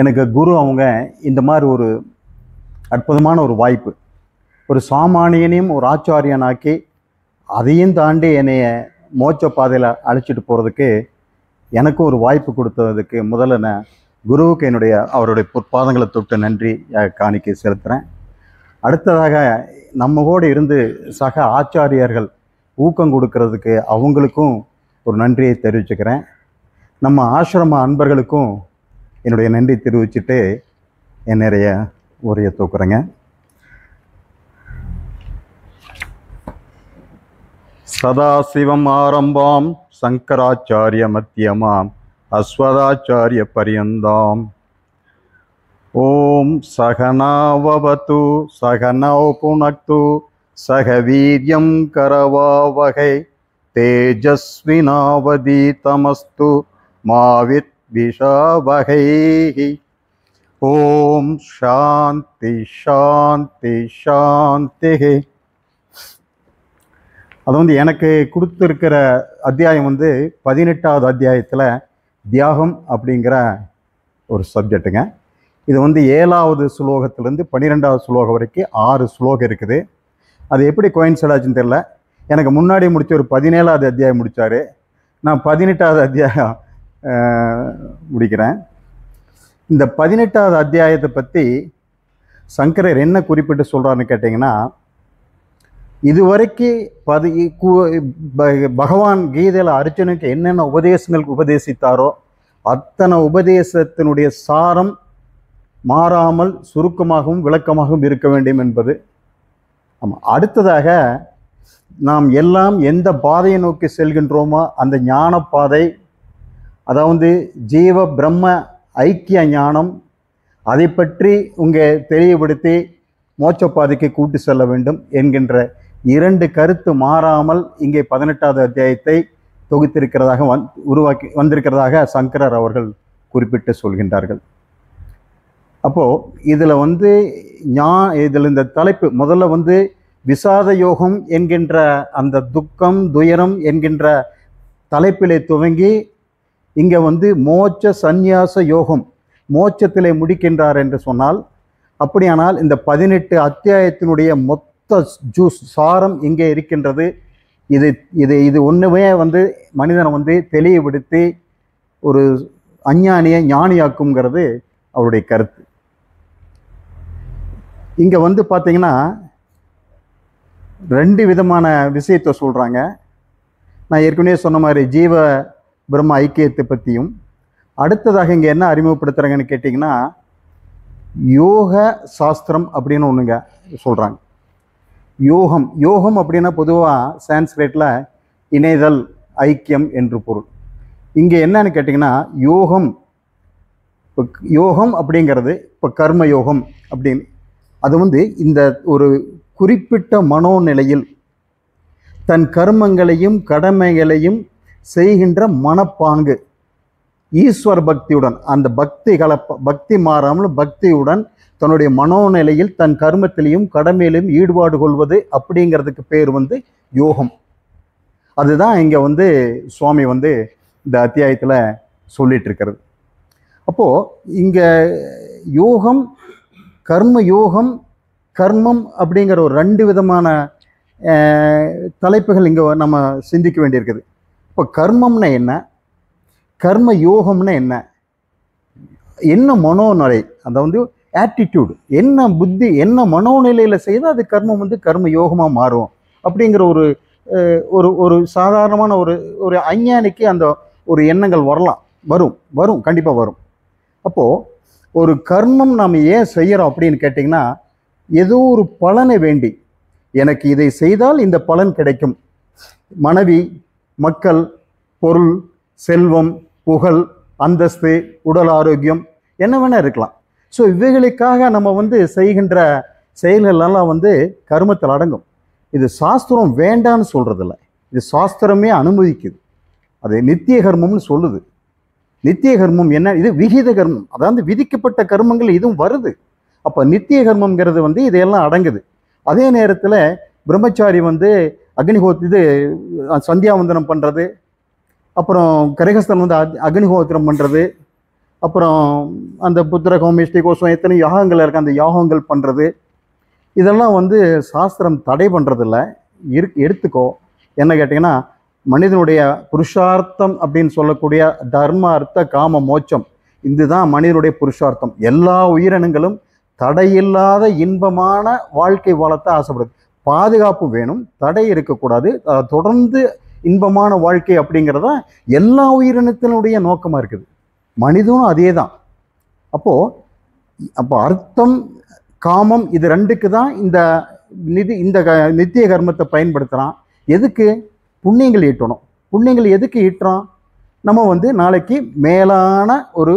எனக்கு குரு அவங்க இந்த மாதிரி ஒரு அற்புதமான ஒரு வாய்ப்பு, ஒரு சாமானியனையும் ஒரு ஆச்சாரியனாக்கி அதையும் தாண்டி என்னைய மோட்ச பாதையில் அழைச்சிட்டு போகிறதுக்கு எனக்கும் ஒரு வாய்ப்பு கொடுத்ததுக்கு முதல்ல நான் குருவுக்கு அவருடைய பொற்பாதங்களை தொட்டு நன்றி காணிக்கை செலுத்துகிறேன். அடுத்ததாக நம்ம கூட இருந்து சக ஆச்சாரியர்கள் ஊக்கம் கொடுக்கறதுக்கு அவங்களுக்கும் ஒரு நன்றியை தெரிவிச்சுக்கிறேன். நம்ம ஆசிரம அன்பர்களுக்கும் என்னுடைய நன்றி தெரிவிச்சுட்டு நிறைய உரையை தூக்குறேங்க. சதாசிவம் ஆரம்பாம் சங்கராச்சாரிய மத்தியமாம் அஸ்வதாச்சாரிய பரியந்தாம். ஓம் சகனாவவது சகனௌ புனக்து சக வீர்யம் கரவாவகை தேஜஸ்வினாவதீதமஸ்து மாவித் விஷாவகை. ஓம் சாந்தி சாந்தி சாந்தி. அது எனக்கு கொடுத்துருக்கிற அத்தியாயம் 18வது அத்தியாயத்தில் தியாகம் அப்படிங்கிற ஒரு சப்ஜெக்டுங்க. இது 7வது ஸ்லோகத்திலேருந்து 12வது ஸ்லோகம் வரைக்கும் 6 ஸ்லோகம் இருக்குது. அது எப்படி கோயின்சைட் ஆச்சுன்னு தெரியல. எனக்கு முன்னாடி முடித்த ஒரு 17வது அத்தியாயம் முடித்தார். நான் 18வது அத்தியாயம் முடிக்கிறேன். இந்த 18வது அத்தியாயத்தை பற்றி சங்கரர் என்ன குறிப்பிட்டு சொல்கிறாருன்னு கேட்டிங்கன்னா, இதுவரைக்கும் பகவான் கீதையில் அர்ஜுனுக்கு என்னென்ன உபதேசங்கள் உபதேசித்தாரோ அத்தனை உபதேசத்தினுடைய சாரம் மாறாமல் சுருக்கமாகவும் விளக்கமாகவும் இருக்க வேண்டும் என்பது. ஆமாம். அடுத்ததாக நாம் எல்லாம் எந்த பாதையை நோக்கி செல்கின்றோமோ அந்த ஞான பாதை, அதாவது ஜீவ பிரம்ம ஐக்கிய ஞானம், அதை பற்றி தெளிவுபடுத்தி மோட்சப்பாதைக்கு கூட்டி செல்ல வேண்டும் என்கின்ற 2 கருத்து மாறாமல் இங்கே 18வது அத்தியாயத்தை தொகுத்திருக்கிறதாக வந்திருக்கிறதாக சங்கரர் அவர்கள் குறிப்பிட்டு சொல்கின்றார்கள். அப்போது இதில் இதில் இந்த தலைப்பு முதல்ல விசாத யோகம் என்கின்ற அந்த துக்கம் துயரம் என்கின்ற தலைப்பிலே துவங்கி இங்கே மோட்ச சந்நியாச யோகம் மோட்சத்திலே முடிக்கின்றார் என்று சொன்னால், அப்படியானால் இந்த 18 அத்தியாயத்தினுடைய மொத்த சாரம் இங்கே இருக்கின்றது. இது ஒன்றுமே மனிதனை தெளிவுபடுத்தி ஒரு அஞ்ஞானியை ஞானியாக்குங்கிறது அவருடைய கருத்து. இங்கே பார்த்தீங்கன்னா 2 விதமான விஷயத்தை சொல்கிறாங்க. நான் ஏற்கனவே சொன்ன மாதிரி ஜீவ பிரம்ம ஐக்கியத்தை பற்றியும், அடுத்ததாக இங்கே என்ன அறிமுகப்படுத்துகிறாங்கன்னு கேட்டிங்கன்னா யோக சாஸ்திரம் அப்படின்னு ஒன்றுங்க சொல்கிறாங்க. யோகம் அப்படின்னா பொதுவாக சான்ஸ்கிரிட்டில் இணைதல், ஐக்கியம் என்று பொருள். இங்கே என்னன்னு கேட்டிங்கன்னா யோகம் அப்படிங்கிறது இப்போ கர்ம யோகம் அப்படின்னு, அது இந்த ஒரு குறிப்பிட்ட மனோநிலையில் தன் கர்மங்களையும் கடமைகளையும் செய்கின்ற மனப்பாங்கு, ஈஸ்வர பக்தியுடன், அந்த பக்தி மாறாமல் பக்தியுடன் தன்னுடைய மனோநிலையில் தன் கர்மத்திலையும் கடமையிலையும் ஈடுபாடு கொள்வது, அப்படிங்கிறதுக்கு பேர் யோகம். அதுதான் இங்கே சுவாமி இந்த அத்தியாயத்தில் சொல்லிட்டு இருக்கிறது. அப்போது இங்கே யோகம், கர்ம யோகம், கர்மம் அப்படிங்கிற ஒரு 2 விதமான தலைப்புகள் இங்கே நம்ம சிந்திக்க வேண்டியிருக்குது. இப்போ கர்மம்னா என்ன, கர்ம யோகம்னா என்ன மனோநிலை, அந்த ஆட்டிடியூடு, என்ன புத்தி, என்ன மனோநிலையில் செய்தால் அது கர்மம் கர்ம யோகமாக மாறும் அப்படிங்கிற ஒரு சாதாரணமான ஒரு அஞ்ஞானிக்கு அந்த ஒரு எண்ணங்கள் வரும் கண்டிப்பாக வரும். அப்போது ஒரு கர்மம் நாம் ஏன் செய்கிறோம் அப்படின்னு கேட்டிங்கன்னா, ஏதோ ஒரு பலனை வேண்டி, எனக்கு இதை செய்தால் இந்த பலன் கிடைக்கும், மனைவி, மக்கள், பொருள், செல்வம், புகழ், அந்தஸ்து, உடல் ஆரோக்கியம், என்ன வேணால் இருக்கலாம். ஸோ இவைகளுக்காக நம்ம செய்கின்ற செயல்களெல்லாம் கர்மத்தில் அடங்கும். இது சாஸ்திரம் வேண்டான்னு சொல்கிறதில்ல, இது சாஸ்திரமே அனுமதிக்குது. அது நித்திய கர்மம்னு சொல்லுது. நித்திய கர்மம் என்ன, இது விகித கர்மம், அதாவது விதிக்கப்பட்ட கர்மங்கள் இதுவும் வருது. அப்போ நித்திய கர்மங்கிறது இதையெல்லாம் அடங்குது. அதே நேரத்தில் பிரம்மச்சாரி சந்தியாவந்தனம் பண்ணுறது, அப்புறம் கரகஸ்தன் அக்னிஹோத்திரம் பண்ணுறது, அப்புறம் அந்த புத்திர கோமிஷ்டி கோஷம் எத்தனை யாகங்கள் இருக்குது, அந்த யாகங்கள் பண்ணுறது, இதெல்லாம் வந்து சாஸ்திரம் தடை பண்ணுறதில்ல. எடுத்துக்கோ. என்ன கேட்டிங்கன்னா, மனிதனுடைய புருஷார்த்தம் அப்படின்னு சொல்லக்கூடிய தர்ம அர்த்த காம மோட்சம், இதுதான் மனிதனுடைய புருஷார்த்தம். எல்லா உயிரினங்களும் தடையில்லாத இன்பமான வாழ்க்கை வாழத்த ஆசைப்படுது. பாதுகாப்பு வேணும், தடை இருக்கக்கூடாது, தொடர்ந்து இன்பமான வாழ்க்கை அப்படிங்கிறத எல்லா உயிரினத்தினுடைய நோக்கமாக இருக்குது. மனிதனும் அதே தான். அப்போ அர்த்தம் காமம் இது ரெண்டுக்கு தான் இந்த நித்திய கர்மத்தை பயன்படுத்துகிறான். எதுக்கு? புண்ணியங்கள் ஈட்டணும். புண்ணியங்கள் எதுக்கு ஈட்டுறோம்? நம்ம வந்து நாளைக்கு மேலான ஒரு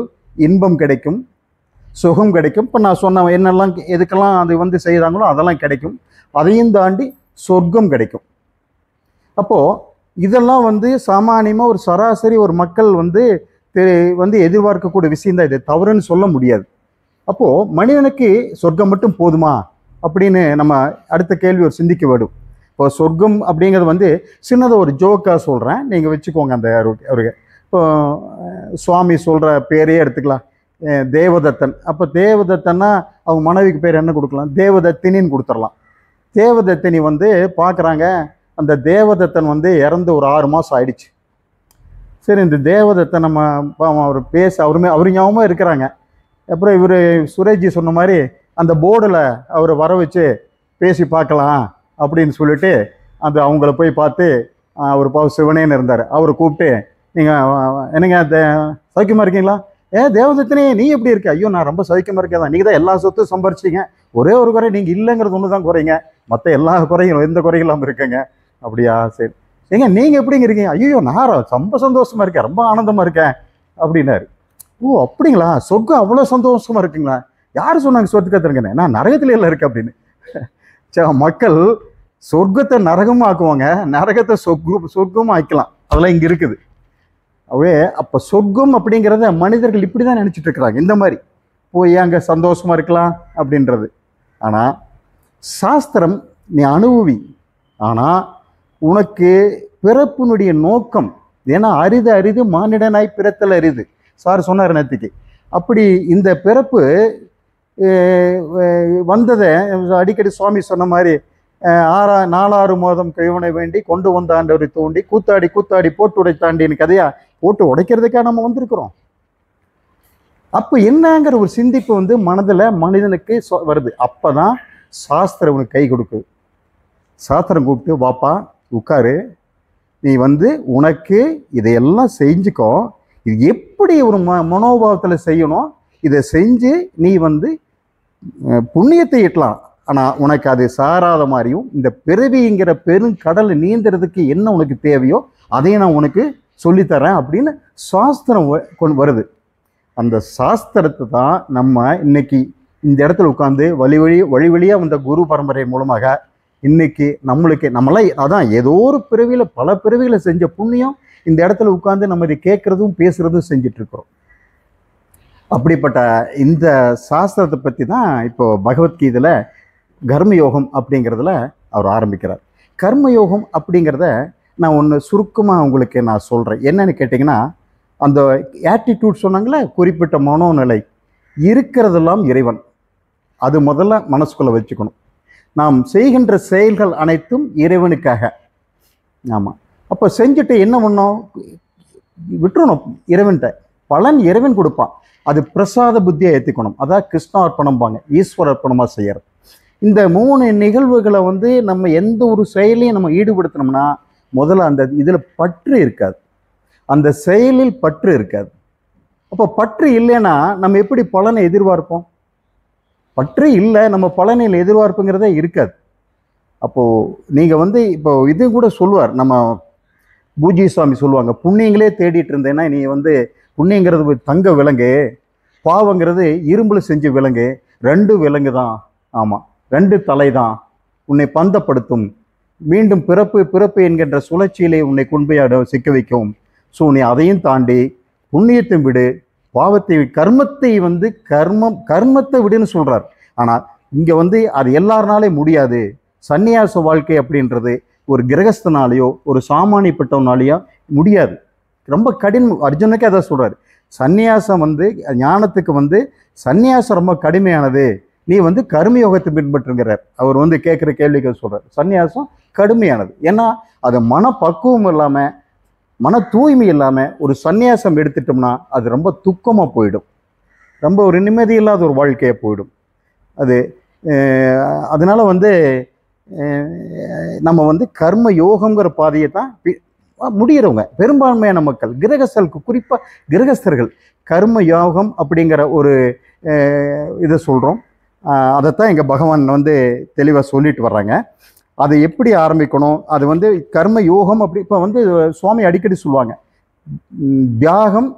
இன்பம் கிடைக்கும், சுகம் கிடைக்கும். இப்போ நான் சொன்ன என்னெல்லாம் எதுக்கெல்லாம் அது வந்து செய்கிறாங்களோ அதெல்லாம் கிடைக்கும். அதையும் தாண்டி சொர்க்கம் கிடைக்கும். அப்போது இதெல்லாம் வந்து சாமானியமாக ஒரு சராசரி ஒரு மக்கள் வந்து எதிர்பார்க்கக்கூடிய விஷயந்தான். இது தவறுன்னு சொல்ல முடியாது. அப்போது மனிதனுக்கு சொர்க்கம் மட்டும் போதுமா அப்படின்னு நம்ம அடுத்த கேள்வி ஒரு சிந்திக்க வேண்டும். இப்போ சொர்க்கம் அப்படிங்கிறது வந்து சின்னதாக ஒரு ஜோக்காக சொல்கிறேன், நீங்கள் வச்சுக்கோங்க. அந்த அவருக்கு இப்போ சுவாமி சொல்கிற பேரையே எடுத்துக்கலாம், தேவதத்தன். அப்போ தேவதத்தன்னா அவங்க மனைவிக்கு பேர் என்ன கொடுக்கலாம்? தேவதத்தினின்னு கொடுத்துடலாம். தேவதத்தினி வந்து பார்க்குறாங்க, அந்த தேவதத்தன் வந்து இறந்து ஒரு 6 மாதம் ஆயிடுச்சு. சரி, இந்த தேவதத்தை நம்ம அவர் அவர் ஞாபகமாக இருக்கிறாங்க. அப்புறம் இவர் சுரேஜி சொன்ன மாதிரி அந்த போர்டில் அவரை வர வச்சு பேசி பார்க்கலாம் அப்படின்னு சொல்லிட்டு அவங்கள போய் பார்த்து, அவர் சிவனேன்னு இருந்தார், அவரை கூப்பிட்டு, நீங்கள் என்னங்க சௌக்கியமாக இருக்கீங்களா? தேவதத்தினே நீ எப்படி இருக்க? ஐயோ நான் ரொம்ப சௌக்கியமாக இருக்கேன் தான், நீங்கள் தான் எல்லா சொத்தும் சம்பாரிச்சிங்க, ஒரே ஒரு குறை நீங்கள் இல்லைங்கிறது ஒன்று தான் குறைங்க, மற்ற எல்லா குறையும் எந்த குறைகளாமல் இருக்குங்க. அப்படியா? சரி, ஏங்க நீங்கள் எப்படிங்க இருக்கீங்க? ஐயோ நான் ரொம்ப சந்தோஷமாக இருக்கேன், ரொம்ப ஆனந்தமாக இருக்கேன் அப்படின்னாரு. ஓ அப்படிங்களா, சொர்க்கம் அவ்வளோ சந்தோஷமாக இருக்குங்களா? யார் சொன்னாங்க சொர்க்கத்திற்குன்னு? நான் நரகத்துல எல்லாம் இருக்கேன் அப்படின்னு. மக்கள் சொர்க்கத்தை நரகமாக ஆக்குவாங்க, நரகத்தை சொர்க்கமாக ஆக்கலாம். அதெல்லாம் இங்கே இருக்குது. அப்போ சொர்க்கம் அப்படிங்கிறத மனிதர்கள் இப்படி தான் நினச்சிட்டு இருக்கிறாங்க. இந்த மாதிரி போய் அங்கே சந்தோஷமாக இருக்கலாம் அப்படின்றது. ஆனால் சாஸ்திரம் நீ அனுபவி, ஆனால் உனக்கு பிறப்பினுடைய நோக்கம், ஏன்னா அரிது மானிடனாய் பிறத்தல் அரிது சார் சொன்னார் நேற்றுக்கு. அப்படி இந்த பிறப்பு வந்ததை அடிக்கடி சுவாமி சொன்ன மாதிரி 4 மாதம் கைவனை வேண்டி கொண்டு வந்த ஆண்டவரை தோண்டி கூத்தாடி போட்டு உடைத்தாண்டின்னு கதையா போட்டு உடைக்கிறதுக்காக நம்ம வந்திருக்கிறோம். அப்போ என்னங்கிற ஒரு சிந்திப்பு வந்து மனதில் மனிதனுக்கு வருது. அப்போ தான் சாஸ்திரம் உனக்கு கை கொடுக்குது. சாஸ்திரம் கூப்பிட்டு, வாப்பா உட்காரு, நீ வந்து உனக்கு இதையெல்லாம் செஞ்சுக்கோ, இது எப்படி ஒரு மனோபாவத்தில் செய்யணும், இதை செஞ்சு நீ வந்து புண்ணியத்தை ஈட்டலாம். ஆனால் உனக்கு அது சாராத மாதிரியும் இந்த பிறவிங்கிற பெருங்கடலை நீந்துறதுக்கு என்ன உனக்கு தேவையோ அதையும் நான் உனக்கு சொல்லித்தரேன் அப்படின்னு சாஸ்திரம் கொண்டு வருது. அந்த சாஸ்திரத்தை தான் நம்ம இன்னைக்கு இந்த இடத்துல உட்காந்து வழி வழியாக வந்த குரு பரம்பரை மூலமாக இன்னைக்கு நம்மளாம் அதான் ஏதோ ஒரு பிறவியில் பல பிறவிகளை செஞ்ச புண்ணியம் இந்த இடத்துல உட்காந்து நம்ம இதை கேட்குறதும் பேசுகிறதும் செஞ்சிட்ருக்கிறோம். அப்படிப்பட்ட இந்த சாஸ்திரத்தை பற்றி தான் இப்போ பகவத்கீதையில் கர்மயோகம் அப்படிங்கிறதுல அவர் ஆரம்பிக்கிறார். கர்மயோகம் அப்படிங்கிறத நான் ஒன்று சுருக்கமாக உங்களுக்கு நான் சொல்கிறேன். என்னன்னு கேட்டிங்கன்னா, அந்த ஆட்டிடியூட் சொன்னாங்களே, குறிப்பிட்ட மனோநிலை இருக்கிறதெல்லாம் இறைவன், அது முதல்ல மனசுக்குள்ளே வச்சுக்கணும். நாம் செய்கின்ற செயல்கள் அனைத்தும் இறைவனுக்காக. ஆமாம். அப்போ செஞ்சுட்டு என்ன பண்ணோம்? விட்டுறணும் இறைவன்கிட்ட. பலன் இறைவன் கொடுப்பான். அது பிரசாத புத்தியை ஏற்றிக்கணும். அதான் கிருஷ்ணார்ப்பணம்பாங்க, ஈஸ்வர அர்ப்பணமாக செய்யறது. இந்த 3 நிகழ்வுகளை வந்து நம்ம எந்த ஒரு செயலையும் நம்ம ஈடுபடுத்தினோம்னா முதல்ல அந்த இதில் பற்று இருக்காது, அந்த செயலில் பற்று இருக்காது. அப்போ பற்று இல்லைன்னா நம்ம எப்படி பலனை எதிர்பார்ப்போம்? பற்று இல்லை, நம்ம பலனில் எதிர்பார்ப்புங்கிறதே இருக்காது. அப்போது நீங்கள் வந்து இப்போ இது கூட சொல்லுவார், நம்ம பூஜ்ய சுவாமி சொல்லுவாங்க, புண்ணியங்களே தேடிட்டு இருந்தேன்னா நீ வந்து புண்ணியங்கிறது தங்க விலங்கு, பாவங்கிறது இரும்புல செஞ்ச விலங்கு, 2 விலங்கு தான். ஆமாம், 2 தலை தான் உன்னை பந்தப்படுத்தும், மீண்டும் பிறப்பு என்கின்ற சுழற்சியிலே உன்னை கொண்டு சிக்க வைக்கும். ஸோ நீ அதையும் தாண்டி புண்ணியத்தை விடு, பாவத்தை கர்மத்தை வந்து கர்மத்தை விடுன்னு சொல்கிறார். ஆனால் இங்கே வந்து அது எல்லாருனாலே முடியாது. சந்நியாச வாழ்க்கை அப்படின்றது ஒரு கிரகஸ்தனாலேயோ ஒரு சாமானியப்பட்டவனாலேயோ முடியாது, ரொம்ப கடினம். அர்ஜுனுக்கே அதான் சொல்கிறார், சந்நியாசம் வந்து ஞானத்துக்கு வந்து சந்நியாசம் ரொம்ப கடுமையானது, நீ வந்து கர்மயோகத்தை பின்பற்றுங்கிறார். அவர் வந்து கேட்குற கேள்விக்கு சொல்கிறார், சந்நியாசம் கடுமையானது. ஏன்னா அது மனப்பக்குவம் இல்லாமல், மன தூய்மை இல்லாமல் ஒரு சந்நியாசம் எடுத்துட்டோம்னா அது ரொம்ப துக்கமாக போயிடும், ரொம்ப ஒரு நிம்மதி இல்லாத ஒரு வாழ்க்கையாக போயிடும். அது அதனால வந்து நம்ம வந்து கர்ம யோகங்கிற பாதையை தான் முடிகிறவங்க பெரும்பான்மையான மக்கள், கிரகஸ்தர்களுக்கு, குறிப்பாக கிரகஸ்தர்கள் கர்ம யோகம் அப்படிங்கிற ஒரு இதை சொல்கிறோம். அதைத்தான் எங்கள் பகவான் வந்து தெளிவாக சொல்லிட்டு வர்றாங்க. அதை எப்படி ஆரம்பிக்கணும், அது வந்து கர்ம யோகம் அப்படி. இப்போ வந்து சுவாமி அடிக்கடி சொல்லுவாங்க, தியாகம்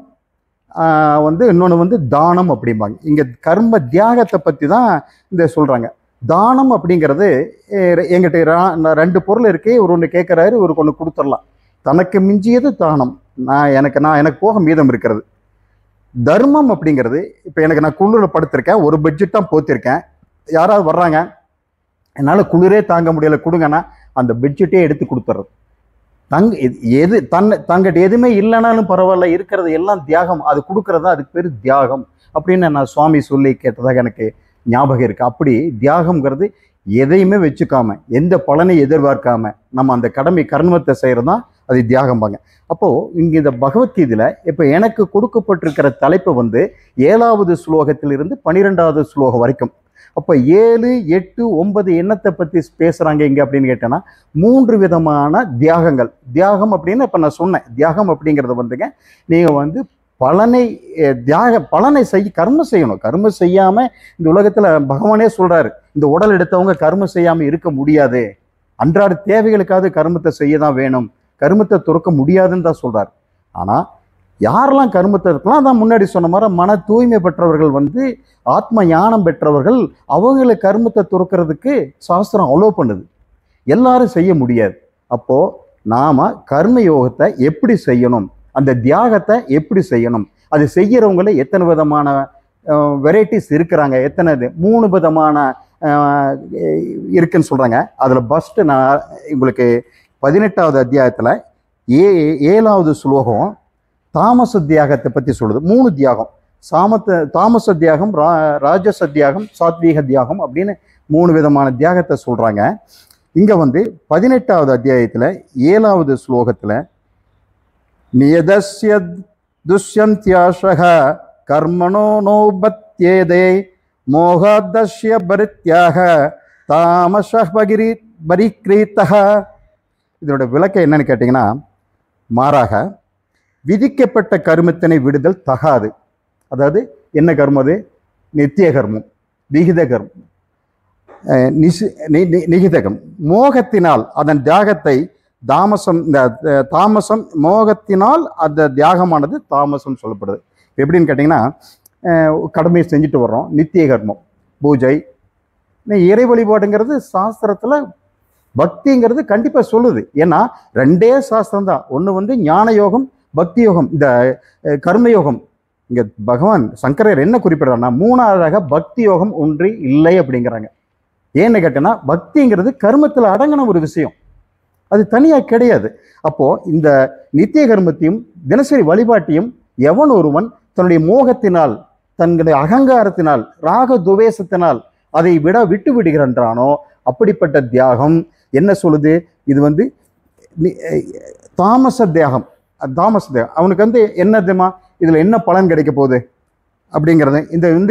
வந்து இன்னொன்று வந்து தானம் அப்படிம்பாங்க. இங்கே கர்ம தியாகத்தை பற்றி தான் இந்த சொல்கிறாங்க. தானம் அப்படிங்கிறது எங்கிட்ட 2 பொருள் இருக்கே, ஒரு ஒன்று கேட்குறாரு, ஒரு ஒன்று கொடுத்துடலாம். தனக்கு மிஞ்சியது தானம், எனக்கு போக மீதம் இருக்கிறது. தர்மம் அப்படிங்கிறது, இப்போ நான் குளிரில் படுத்திருக்கேன், ஒரு பெட்ஷீட் தான் போத்திருக்கேன், யாராவது வர்றாங்க, என்னால் குளிரே தாங்க முடியலை கொடுங்கன்னா அந்த பெட்ஷீட்டே எடுத்து கொடுத்துட்றது. தங்கிட்ட எதுவுமே இல்லைனாலும் பரவாயில்ல, இருக்கிறது எல்லாம் தியாகம், அது கொடுக்குறதா அதுக்கு பேர் தியாகம் அப்படின்னு நான் சுவாமி சொல்லி கேட்டதாக எனக்கு ஞாபகம் இருக்குது. அப்படி தியாகம்ங்கிறது எதையுமே வச்சுக்காம, எந்த பலனை எதிர்பார்க்காம நம்ம அந்த கடமை கர்மத்தை செய்கிறது தான் அது தியாகம்பாங்க. அப்போது இங்கே இந்த பகவத்கீதையில் இப்போ எனக்கு கொடுக்கப்பட்டிருக்கிற தலைப்பு வந்து 7வது ஸ்லோகத்திலிருந்து 12வது ஸ்லோகம் வரைக்கும். அப்போ 7, 8, 9 என்னத்தை பற்றி பேசுகிறாங்க இங்கே அப்படின்னு கேட்டேன்னா, 3 விதமான தியாகங்கள். தியாகம் அப்படின்னு இப்போ நான் சொன்னேன், தியாகம் அப்படிங்கிறது வந்துங்க, நீங்கள் வந்து பலனை கர்மம் செய்யணும். கர்மம் செய்யாமல் இந்த உலகத்தில் பகவானே சொல்கிறாரு, இந்த உடல் எடுத்தவங்க கர்மம் செய்யாமல் இருக்க முடியாது, அன்றாட தேவைகளுக்காவது கர்மத்தை செய்ய தான் வேணும், கர்மத்தை துறக்க முடியாதுன்னு தான் சொல்கிறார். ஆனால் யாரெல்லாம் கர்மத்தை இருக்கலாம், அதான் முன்னாடி சொன்ன மாதிரி மன தூய்மை பெற்றவர்கள் வந்து ஆத்ம ஞானம் பெற்றவர்கள், அவங்களை கர்மத்தை துறக்கிறதுக்கு சாஸ்திரம் அலோவ் பண்ணுது. எல்லாரும் செய்ய முடியாது. அப்போது நாம் கர்ம யோகத்தை எப்படி செய்யணும், அந்த தியாகத்தை எப்படி செய்யணும், அது செய்கிறவங்கள எத்தனை விதமான வெரைட்டிஸ் இருக்கிறாங்க, எத்தனை 3 விதமான இருக்குன்னு சொல்கிறாங்க. அதில் ஃபஸ்ட்டு நான் உங்களுக்கு 18வது அத்தியாயத்தில் 7வது ஸ்லோகம் தாமச தியாகத்தை பற்றி சொல்லுது. 3 தியாகம், தாமச தியாகம், ராஜச தியாகம், சாத்வீக தியாகம் அப்படின்னு 3 விதமான தியாகத்தை சொல்கிறாங்க. இங்கே வந்து 18வது அத்தியாயத்தில் 7வது ஸ்லோகத்தில் நியதஸ்ய துஷ்யந்த்யாஷக கர்மணோ நோபத்யேதே மோகாதஸ்ய பரித்யாக தாமச பரிக்ரீத்தக. இதனோட விளக்கம் என்னன்னு கேட்டிங்கன்னா, மாறாக விதிக்கப்பட்ட கர்மத்தினை விடுதல் தகாது. அதாவது என்ன கர்மம் அது? நித்திய கர்மம், விகித கர்மம், நிகிதகம். மோகத்தினால் அதன் தியாகத்தை தாமசம் மோகத்தினால் அந்த தியாகமானது தாமசம் சொல்லப்படுது. எப்படின்னு கேட்டிங்கன்னா, கடமையை செஞ்சுட்டு வர்றோம், நித்திய கர்மம், பூஜை, இறை வழிபாடுங்கிறது சாஸ்திரத்தில் பக்திங்கிறது கண்டிப்பாக சொல்லுது. ஏன்னா 2 சாஸ்திரம் தான், ஒன்று வந்து ஞான யோகம், பக்தி யோகம், இந்த கர்மயோகம். இங்கே பகவான் சங்கரர் என்ன குறிப்பிடுறாருன்னா, 3வதாக பக்தி யோகம் ஒன்று இல்லை அப்படிங்கிறாங்க. ஏன்னு கேட்டேன்னா, பக்திங்கிறது கர்மத்தில் அடங்கின ஒரு விஷயம், அது தனியாக கிடையாது. அப்போது இந்த நித்திய கர்மத்தையும் தினசரி வழிபாட்டையும் எவன் ஒருவன் தன்னுடைய மோகத்தினால், தன்னுடைய அகங்காரத்தினால், ராக துவேஷத்தினால் அதை விட்டு விடுகின்றானோ, அப்படிப்பட்ட தியாகம் என்ன சொல்லுது? இது வந்து தாமச தியாகம். அவனுக்கு வந்து என்ன தெரியுமா, இதில் என்ன பலன் கிடைக்க போகுது அப்படிங்கிறது,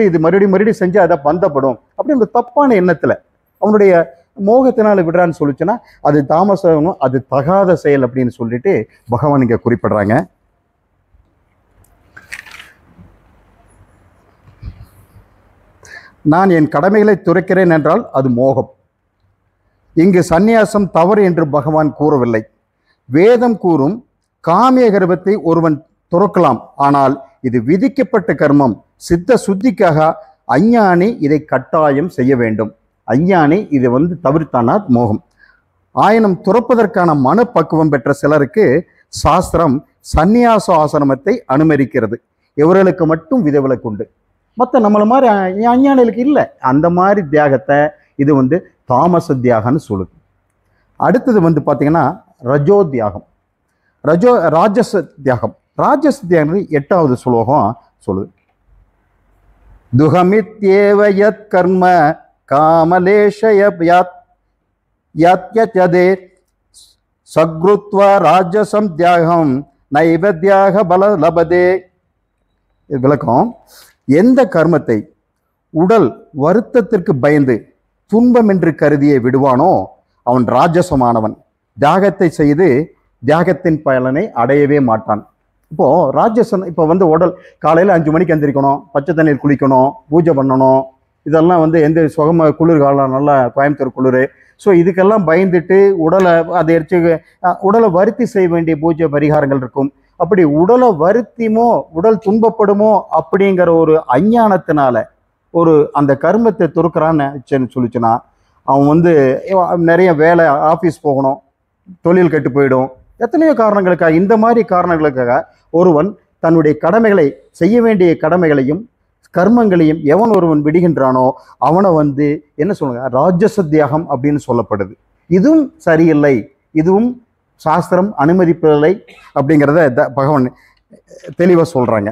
இது மறுபடியும் செஞ்சு அதை பந்தப்படும் அப்படின்ற தப்பான எண்ணத்தில் அவனுடைய மோகத்தினால் விடுறான்னு சொல்லிச்சுன்னா அது தாமசம், அது தகாத செயல் அப்படின்னு சொல்லிட்டு பகவான் இங்கே குறிப்பிடுறாங்க. நான் என் கடமைகளை துறக்கிறேன் என்றால் அது மோகம். இங்கு சந்நியாசம் தவறு என்று பகவான் கூறவில்லை. வேதம் கூறும் காமிய கர்வத்தை ஒருவன் துறக்கலாம், ஆனால் இது விதிக்கப்பட்ட கர்மம். சித்த சுத்திக்காக அஞ்ஞானி இதை கட்டாயம் செய்ய வேண்டும். அஞ்ஞானி இதை தவிர்த்தானா மோகம். ஆயினும் துறப்பதற்கான மனப்பக்குவம் பெற்ற சிலருக்கு சாஸ்திரம் சந்நியாச ஆசிரமத்தை அனுமதிக்கிறது. இவர்களுக்கு மட்டும் விதிவிலக்கு உண்டு, மற்ற நம்மளை மாதிரி அஞ்ஞானிகளுக்கு இல்லை. அந்த மாதிரி தியாகத்தை இது தாமச தியாகம்னு சொல்லுது. அடுத்தது பார்த்தீங்கன்னா ரஜோ தியாகம், ராஜச தியாகம். ராஜச தியாகம் 8வது ஸ்லோகம் சொல்லுது. துஹமித்யேவ யத் கர்ம காமலேஷய யாத்யத்யதே சக்ருத்வா ராஜசம் தியாகம் நைவத்யாக பல லபதே. விளக்கம், எந்த கர்மத்தை உடல் வருத்தத்திற்கு பயந்து துன்பம் என்று கருதியே விடுவானோ அவன் ராஜசமானவன். தியாகத்தை செய்து தியாகத்தின் பலனை அடையவே மாட்டான். இப்போ ராஜசன் இப்போ உடல் காலையில் 5 மணிக்கு எந்திரிக்கணும், பச்சை தண்ணீர் குளிக்கணும், பூஜை பண்ணணும். இதெல்லாம் எந்த சுகமாக குளிர்காலம், நல்லா கோயம்புத்தூர் குளிர். ஸோ இதுக்கெல்லாம் பயந்துட்டு உடலை அதை எரிச்சு உடலை வருத்தி செய்ய வேண்டிய பூஜை பரிகாரங்கள் இருக்கும். அப்படி உடலை வருத்திமோ உடல் துன்பப்படுமோ அப்படிங்கிற ஒரு அஞ்ஞானத்தினால ஒரு அந்த கர்மத்தை துறக்கிறான்னு சொல்லிச்சுன்னா அவன் நிறைய வேலை, ஆஃபீஸ் போகணும், தொழில் கெட்டு போயிடும். எத்தனையோ காரணங்களுக்காக, இந்த மாதிரி காரணங்களுக்காக ஒருவன் தன்னுடைய கடமைகளை செய்ய வேண்டிய கடமைகளையும் கர்மங்களையும் எவன் ஒருவன் விடுகின்றானோ அவனை என்ன சொல்லுங்க, ராஜச தியாகம் அப்படின்னு சொல்லப்படுது. இதுவும் சரியில்லை, இதுவும் சாஸ்திரம் அனுமதிப்பதில்லை அப்படிங்கிறத பகவான் தெளிவாக சொல்றாங்க.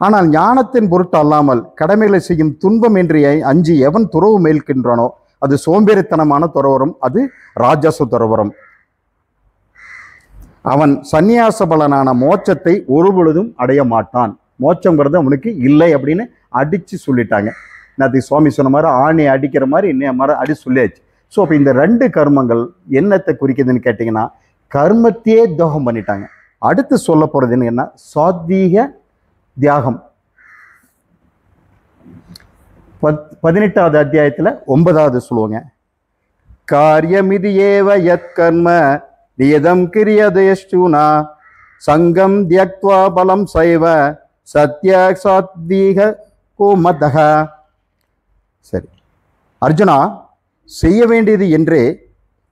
ஆனால் ஞானத்தின் பொருட்டு அல்லாமல் கடமைகளை செய்யும் துன்பம் என்று அஞ்சு எவன் துறவு மேற்கின்றானோ அது சோம்பேறித்தனமான துறவரம், அது ராஜச துறவரம். அவன் சந்நியாச பலனான மோட்சத்தை ஒருபொழுதும் அடைய மாட்டான். மோட்சங்கிறது அவனுக்கு இல்லை அப்படின்னு அடித்து சொல்லிட்டாங்க. நேற்று சுவாமி சொன்ன மாதிரி ஆணை அடிக்கிற மாதிரி இன்னைய மாதிரி அடி சொல்லியாச்சு. ஸோ அப்போ இந்த 2 கர்மங்கள் என்னத்தை குறிக்குதுன்னு கேட்டிங்கன்னா கர்மத்தையே தியாகம் பண்ணிட்டாங்க. அடுத்து சொல்ல போகிறது என்ன, சாத்வீக தியாகம். 18வது அத்தியாயத்தில் 9வது சொல்லுவாங்க. காரியமிதி ஏவ யத் கர்ம நியதம் கிரியதேஷ்டுனா சங்கம் தியக்த்வா பலம் சைவ சத்ய சாத்வீக கோமதக. சரி அர்ஜுனா, செய்ய வேண்டியது என்றே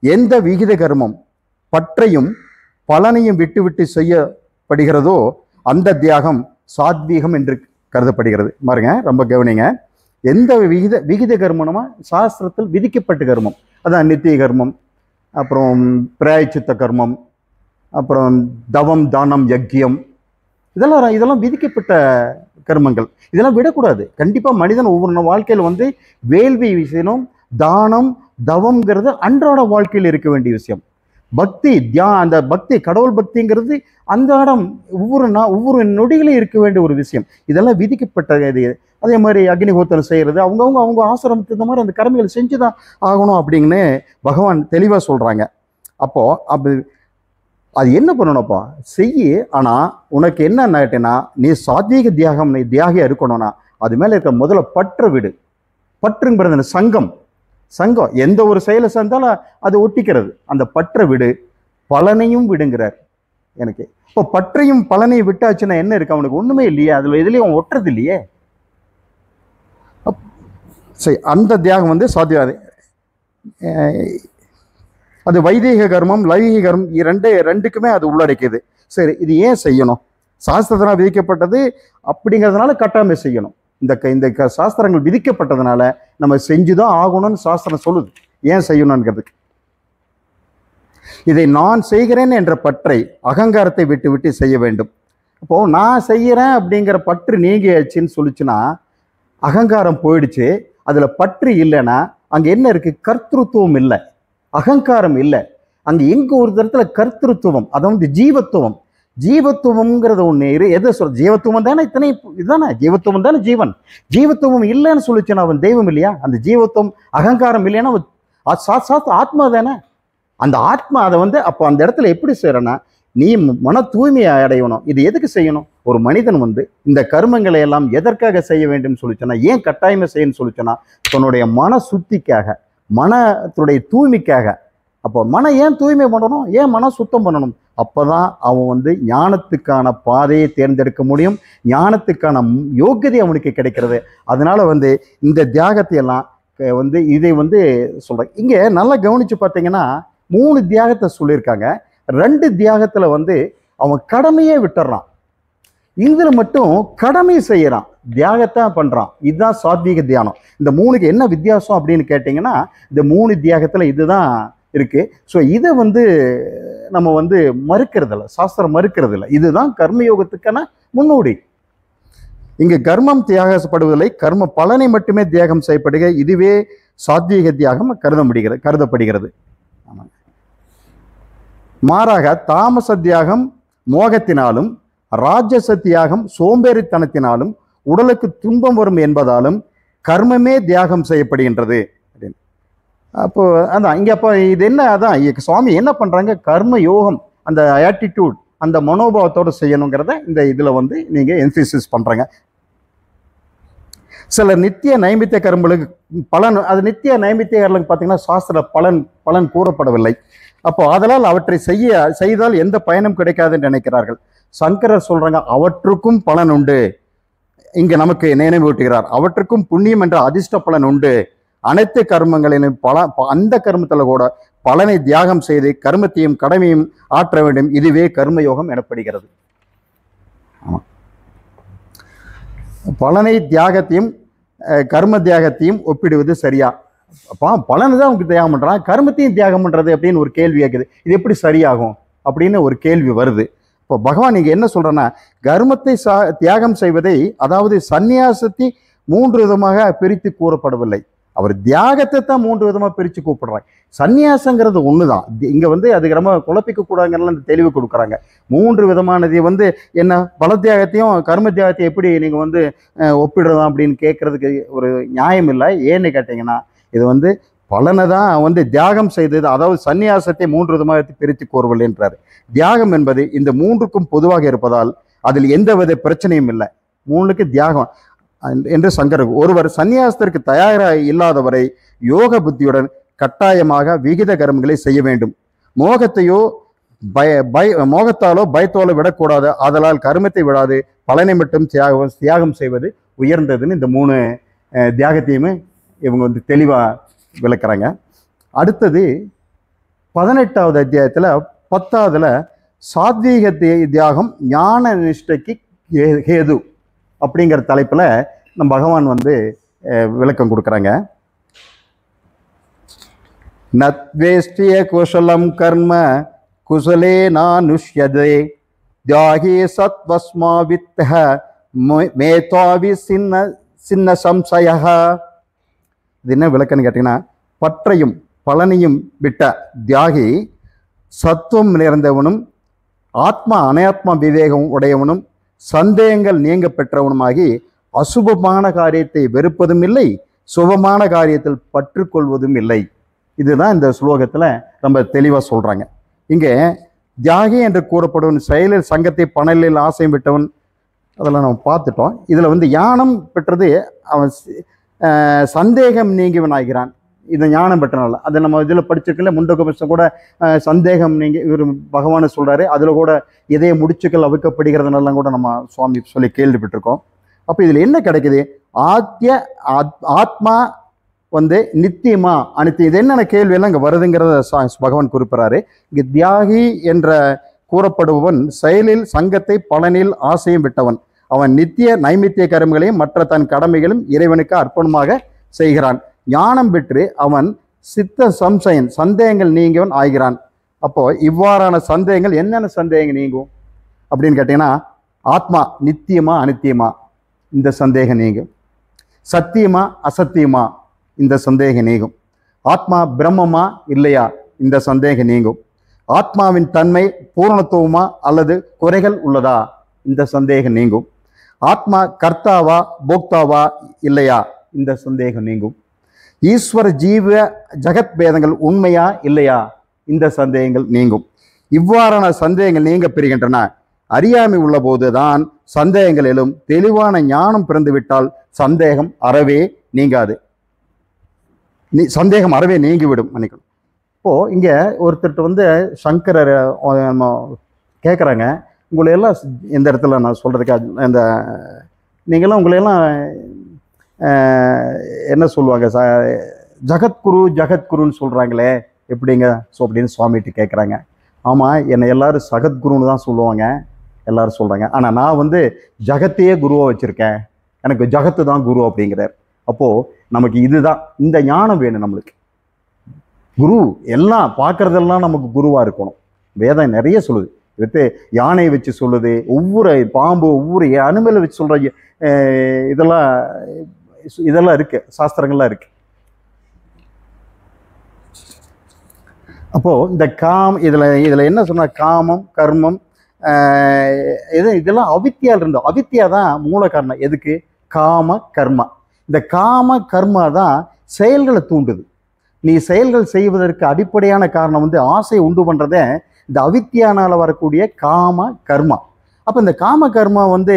எந்த விகித கர்மம் பற்றையும் பலனையும் விட்டு செய்யப்படுகிறதோ அந்த தியாகம் சாத்வீகம் என்று கருதப்படுகிறது. பாருங்க, ரொம்ப கவனிங்க. எந்த விகித கர்மமா சாஸ்திரத்தில் விதிக்கப்பட்ட கர்மம், அதான் நித்திய கர்மம், அப்புறம் பிராயச்சித்த கர்மம், அப்புறம் தவம் தானம் யக்கியம், இதெல்லாம் விதிக்கப்பட்ட கர்மங்கள். இதெல்லாம் விடக்கூடாது. கண்டிப்பாக மனிதன் ஒவ்வொரு வாழ்க்கையில் வேள்வி விஷயம், தானம், தவம்ங்கிறது அன்றாட வாழ்க்கையில் இருக்க வேண்டிய விஷயம். பக்தி அந்த பக்தி, கடவுள் பக்திங்கிறது அன்றாடம் ஒவ்வொரு நொடியிலும் இருக்க வேண்டிய ஒரு விஷயம். இதெல்லாம் விதிக்கப்பட்ட. அதே மாதிரி அக்னிஹோத்திரம் செய்கிறது, அவங்க ஆசிரமத்துக்கு இந்த மாதிரி அந்த கடமைகள் செஞ்சுதான் ஆகணும் அப்படின்னு பகவான் தெளிவாக சொல்றாங்க. அப்போ அது என்ன பண்ணணும்ப்பா, செய்ய. ஆனால் உனக்கு என்ன கேட்டேன்னா, நீ சாத்வீக தியாகம், நீ தியாகியா இருக்கணும்னா அது மேலே இருக்க முதல்ல பற்ற விடு. பற்றுங்கிறது சங்கம். எந்த ஒரு செயலை செஞ்சாலும் அது ஒட்டிக்கிறது. அந்த பற்ற விடு, பலனையும் விடுங்கிறார் எனக்கு. இப்போ பற்றையும் பலனையும் விட்டாச்சுன்னா என்ன இருக்கு, அவனுக்கு ஒண்ணுமே இல்லையே, அதுல எதுலையும் அவன் ஒட்டுறது இல்லையே. சரி, அந்த தியாகம் சாத்தியாது. அது வைதீக கர்மம், லைவீக கர்மம், ரெண்டுக்குமே அது உள்ளடக்கியது. சரி, இது ஏன் செய்யணும்? சாஸ்திரத்தினால் விதிக்கப்பட்டது அப்படிங்கிறதுனால கட்டாயமே செய்யணும். இந்த சாஸ்திரங்கள் விதிக்கப்பட்டதுனால நம்ம செஞ்சுதான் ஆகணும்னு சாஸ்திரம் சொல்லுது. ஏன் செய்யணும்ங்கிறதுக்கு, இதை நான் செய்கிறேன் என்ற பற்றை, அகங்காரத்தை விட்டு செய்ய வேண்டும். அப்போ நான் செய்யறேன் அப்படிங்கிற பற்று நீங்கியாச்சுன்னு சொல்லிச்சுன்னா அகங்காரம் போயிடுச்சு. அதுல பற்று இல்லைன்னா அங்க என்ன இருக்கு, கர்த்திருவம் இல்லை, அகங்காரம் இல்லை. அங்க எங்க ஒரு இடத்துல கர்த்திருவம், அதாவது ஜீவத்துவம். ஜீவத்துவம்ங்கிறது ஒண்ணு எதை சொல்ற, ஜீவத்துவம் தானே இத்தனை, இதுதானே ஜீவத்துவம் தானே ஜீவன். ஜீவத்துவம் இல்லைன்னு சொல்லிச்சுன்னா அவன் தெய்வம் இல்லையா? அந்த ஜீவத்துவம் அகங்காரம் இல்லைன்னா ஆத்மா தானே. அந்த ஆத்மா அதை அப்போ அந்த இடத்துல எப்படி செய்யறனா, நீ மன தூய்மையை அடையணும். இது எதுக்கு செய்யணும்? ஒரு மனிதன் இந்த கர்மங்களை எல்லாம் எதற்காக செய்ய வேண்டும் சொல்லிச்சோன்னா, ஏன் கட்டாயமே செய்யணும்னு சொல்லிச்சோன்னா, தன்னுடைய மன சுத்திக்காக, மனத்துடைய தூய்மைக்காக. அப்போ மனம் ஏன் தூய்மை பண்ணணும், ஏன் மனம் சுத்தம் பண்ணணும்? அப்போதான் அவன் ஞானத்துக்கான பாதையை தேர்ந்தெடுக்க முடியும், ஞானத்துக்கான யோக்கியதை அவனுக்கு கிடைக்கிறது. அதனால இந்த தியாகத்தை எல்லாம் இதை சொல்றேன். இங்கே நல்லா கவனிச்சு பார்த்தீங்கன்னா 3 தியாகத்தை சொல்லியிருக்காங்க. 2 தியாகத்துல அவன் கடமையே விட்டுறான். இதுல மட்டும் கடமை செய்யறான், தியாகத்தை பண்றான். இதுதான் சாத்வீக தியானம். இந்த 3க்கு என்ன வித்தியாசம் அப்படின்னு கேட்டீங்கன்னா, இந்த 3 தியாகத்துல இதுதான் இருக்கு. ஸோ இதை நம்ம வந்து மறுக்கிறதில்ல, சாஸ்திரம் மறுக்கிறதில்ல. இதுதான் கர்மயோகத்துக்கான முன்னோடி. இங்கு கர்மம் தியாகப்படுவதில்லை, கர்ம பலனை மட்டுமே தியாகம் செய்யப்படுக. இதுவே சாத்வீக தியாகம் கருதப்படுகிறது. மாறாக தாமச தியாகம் மோகத்தினாலும், ராஜச தியாகம் சோம்பேறித்தனத்தினாலும், உடலுக்கு துன்பம் வரும் என்பதாலும் கர்மமே தியாகம் செய்யப்படுகின்றது. அப்போ அதான் இங்க அப்போ இது என்ன, அதான் சுவாமி என்ன பண்றாங்க, கர்ம யோகம் அந்த ஆட்டிடியூட் அந்த மனோபாவத்தோடு செய்யணுங்கிறத இந்த இதுல வந்து நீங்க என்ஃபசிஸ் பண்றாங்க. சில நித்திய நைமித்திய கர்மங்களுக்கு பலன், அது நித்திய நைமித்திய கர்மங்களுக்கு பார்த்தீங்கன்னா சாஸ்திர பலன் கூறப்படவில்லை. அப்போ அதனால் அவற்றை செய்தால் எந்த பயனும் கிடைக்காதுன்னு நினைக்கிறார்கள். சங்கரர் சொல்றாங்க அவற்றுக்கும் பலன் உண்டு. இங்க நமக்கு நினைவூட்டுகிறார், அவற்றுக்கும் புண்ணியம் என்ற அதிர்ஷ்ட பலன் உண்டு. அனைத்து கர்மங்களிலும் அந்த கர்மத்தில் கூட பலனை தியாகம் செய்து கர்மத்தையும் கடமையும் ஆற்ற வேண்டும். இதுவே கர்மயோகம் எனப்படுகிறது. பலனை தியாகத்தையும் கர்ம தியாகத்தையும் ஒப்பிடுவது சரியா? அப்போ பலனை தான் உங்களுக்கு தியாகம் பண்றான், கர்மத்தையும் தியாகம் பண்றது அப்படின்னு ஒரு கேள்வி கேட்குது. இது எப்படி சரியாகும் அப்படின்னு ஒரு கேள்வி வருது. இப்போ பகவான் இங்க என்ன சொல்றேன்னா, கர்மத்தை தியாகம் செய்வதை, அதாவது சந்நியாசத்தை 3 விதமாக பிரித்து கூறப்படவில்லை. அவர் தியாகத்தை தான் 3 விதமா பிரித்து கூப்பிடுறாங்க. சந்நியாசங்கிறது ஒண்ணுதான். இங்க வந்து அதுக்கு ரொம்ப குழப்பிக்க கூடாதுங்கிறதுல அந்த தெளிவு கொடுக்குறாங்க. 3 விதமானது வந்து என்ன, பல தியாகத்தையும் கர்ம தியாகத்தையும் எப்படி நீங்க வந்து ஒப்பிடுறதா அப்படின்னு கேட்கறதுக்கு ஒரு நியாயம் இல்லை. ஏன்னு கேட்டீங்கன்னா, இது வந்து பலனை தான் வந்து தியாகம் செய்தது, அதாவது சந்நியாசத்தை 3 விதமாக பிரித்து கூறவில்லைன்றாரு. தியாகம் என்பது இந்த 3க்கும் பொதுவாக இருப்பதால் அதில் எந்தவித பிரச்சனையும் இல்லை. 3க்கு தியாகம் என்று சங்கர். ஒருவர் சந்நியாசத்திற்கு தயாராக இல்லாதவரை யோக புத்தியுடன் கட்டாயமாக விகித கர்மங்களை செய்ய வேண்டும். மோகத்தையோ மோகத்தாலோ பயத்தாலோ விடக்கூடாது. ஆதலால் கர்மத்தை விடாது பலனை மட்டும் தியாகம் செய்வது உயர்ந்ததுன்னு இந்த 3 தியாகத்தையுமே இவங்க வந்து தெளிவா விளக்குறாங்க. அடுத்தது 18வது அத்தியாயத்துல 10வதுல சாத்வீக தியாகம் ஞான நிஷ்டைக்கு ஹேது அப்படிங்கிற தலைப்புல நம்ம பகவான் வந்து விளக்கம் கொடுக்குறாங்க. நத்வேஷ்டிய குஷலம் கர்ம குசலே நானுஷ்யதே தியாகி சத்வஸ்மா வித்தஹ மேதாவி சின்ன சம்சயஹ. இது என்ன விளக்கம்னு கேட்டீங்கன்னா, பற்றையும் பலனையும் விட்ட தியாகி சத்துவம் நிறைந்தவனும் ஆத்மா அனாத்மா விவேகம் உடையவனும் சந்தேகங்கள் நீங்க பெற்றவனுமாகி அசுபமான காரியத்தை வெறுப்பதும் இல்லை, சுபமான காரியத்தில் பற்று கொள்வதும் இல்லை. இதுதான் இந்த ஸ்லோகத்துல ரொம்ப தெளிவா சொல்றாங்க. இங்கே தியாகி என்று கூறப்படும் செயலில் சங்கத்தை பணலில் ஆசையும் விட்டவன், அதெல்லாம் நம்ம பார்த்துட்டோம். இதுல வந்து ஞானம் பெற்றது அவன் சந்தேகம் நீங்கிவன் ஆகிறான். இது ஞானம் பெற்றனால அதை நம்ம இதில் படிச்சிருக்கல. முண்டகோபனிஷம் கூட சந்தேகம் நீங்க இவர் பகவானை சொல்றாரு. அதுல கூட இதய முடிச்சுக்கள் அவிக்கப்படுகிறதுனால கூட நம்ம சுவாமி சொல்லி கேள்விப்பட்டிருக்கோம். அப்போ இதுல என்ன கிடைக்குது, ஆத்மா வந்து நித்தியமா அனித்தியம், இது என்னென்ன கேள்வி எல்லாம் இங்க வருதுங்கிறத பகவான் குறிப்பிடறாரு. இங்க தியாகி என்ற கூறப்படுபவன் செயலில் சங்கத்தை பலனில் ஆசையும் விட்டவன். அவன் நித்திய நைமித்திய கர்மங்களையும் மற்ற தன் கடமைகளும் இறைவனுக்கு அர்ப்பணமாக செய்கிறான். ஞானம் பெற்று அவன் சித்த சம்சயன், சந்தேகங்கள் நீங்கவன் ஆகிறான். அப்போ இவ்வாறான சந்தேகங்கள், என்னென்ன சந்தேகங்கள் நீங்கும் அப்படின்னு கேட்டீங்கன்னா, ஆத்மா நித்தியமா அனித்தியமா இந்த சந்தேகம் நீங்கும். சத்தியமா அசத்தியமா இந்த சந்தேகம் நீங்கும். ஆத்மா பிரம்மமா இல்லையா இந்த சந்தேகம் நீங்கும். ஆத்மாவின் தன்மை பூரணத்துவமா அல்லது குறைகள் உள்ளதா இந்த சந்தேகம் நீங்கும். ஆத்மா கர்த்தாவா போக்தாவா இல்லையா இந்த சந்தேகம் நீங்கும். ஈஸ்வர ஜீவ ஜகத் பேதங்கள் உண்மையா இல்லையா இந்த சந்தேகங்கள் நீங்கும். இவ்வாறான சந்தேகங்கள் நீங்க பெறுகின்றன. அறியாமை உள்ள போதுதான் சந்தேகங்களிலும் தெளிவான ஞானம் பிறந்துவிட்டால் சந்தேகம் அறவே நீங்காது. சந்தேகம் அறவே நீங்கிவிடும். நினைக்கணும். இப்போ இங்க ஒருத்தர் வந்து சங்கரர் கேட்குறாங்க, உங்களையெல்லாம் இந்த இடத்துல நான் சொல்றதுக்கு இந்த நீங்களாம் உங்களையெல்லாம் என்ன சொல்லுவாங்க, ஜகத்குருன்னு சொல்றாங்களே எப்படிங்க அப்படின்னு சுவாமிகிட்ட கேட்குறாங்க. ஆமாம், என்னை எல்லாரும் சகத்குருன்னு தான் சொல்லுவாங்க, எல்லாரும் சொல்கிறாங்க. ஆனால் நான் வந்து ஜகத்தையே குருவாக வச்சுருக்கேன், எனக்கு ஜகத்து தான் குரு அப்படிங்கிறார். அப்போது நமக்கு இதுதான் இந்த ஞானம் வேணும். நம்மளுக்கு குரு எல்லாம் பார்க்குறதெல்லாம் நமக்கு குருவாக இருக்கணும். வேதம் நிறைய சொல்லுது. எடுத்து யானையை வச்சு சொல்லுது, ஒவ்வொரு பாம்பு ஒவ்வொரு அனிமலை வச்சு சொல்ற இதெல்லாம் இதெல்லாம் இருக்கு, சாஸ்திரங்கள்லாம் இருக்கு. அப்போ இந்த இதுல என்ன சொன்னா, காமம் கர்மம் இதெல்லாம் அவித்தியால் இருந்தோம். அவித்தியா தான் மூல காரணம். எதுக்கு? காம கர்மா. இந்த காம கர்மா தான் செயல்களை தூண்டுது. நீ செயல்கள் செய்வதற்கு அடிப்படையான காரணம் வந்து ஆசை உண்டு பண்றத இந்த அவித்தியானால வரக்கூடிய காம கர்மா. அப்ப இந்த காம கர்மா வந்து